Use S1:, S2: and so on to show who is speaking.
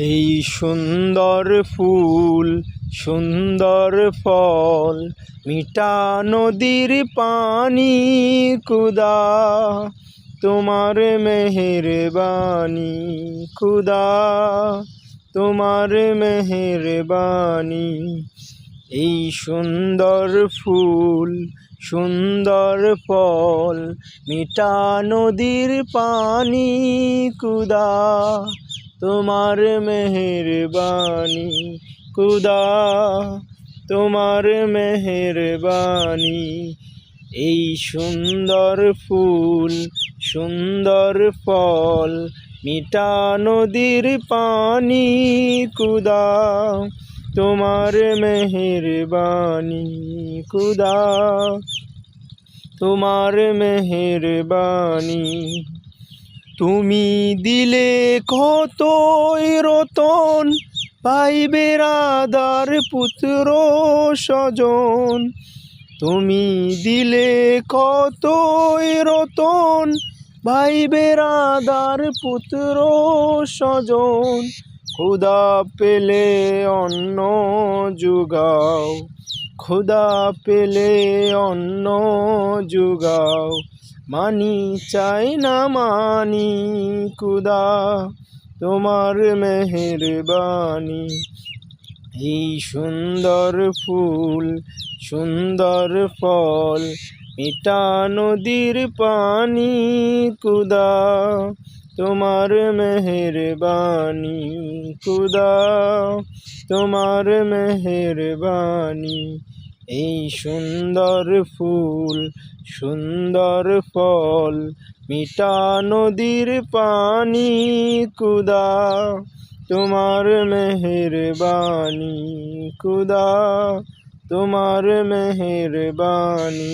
S1: এই সুন্দর ফুল সুন্দর ফল মিঠা নদীর পানি খুদা তোমার মেহেরবানি খুদা তোমার মেহেরবানি। এই সুন্দর ফুল সুন্দর ফল মিঠা নদীর পানি খুদা তোমার মেহেরবানি খুদা তোমার মেহেরবানি। এই সুন্দর ফুল সুন্দর ফল মিঠা নদীর পানি খুদা তোমার মেহেরবানি খুদা তোমার মেহেরবানি। তুমি দিলে কতই রতন পাইবে রাধার পুত্র স্বজন। তুমি দিলে কতই রতন পাইবে রাধার পুত্র স্বজন। খুদা পেলে অন্ন জুগাও খুদা পেলে অন্ন জুগাও। মানি চাই না মানি খুদা তোমার মেহেরবানি। এই সুন্দর ফুল সুন্দর ফল মিঠা নদীর পানি খুদা তোমার মেহেরবানি খুদা তোমার মেহেরবানি। এই সুন্দর ফুল সুন্দর ফল মিঠা নদীর পানি খুদা তোমার মেহেরবানি খুদা তোমার মেহেরবানি।